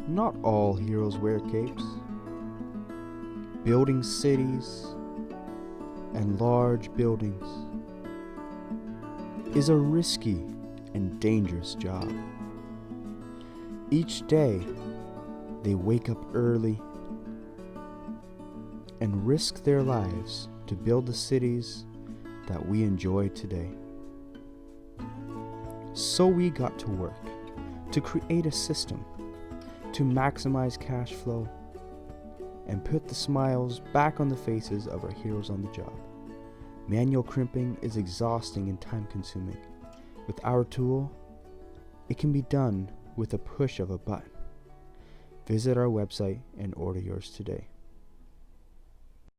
Not all heroes wear capes. Building cities and large buildings is a risky and dangerous job. Each day, they wake up early and risk their lives to build the cities that we enjoy today. So we got to work to create a system to maximize cash flow and put the smiles back on the faces of our heroes on the job. Manual crimping is exhausting and time-consuming. With our tool, it can be done with a push of a button. Visit our website and order yours today.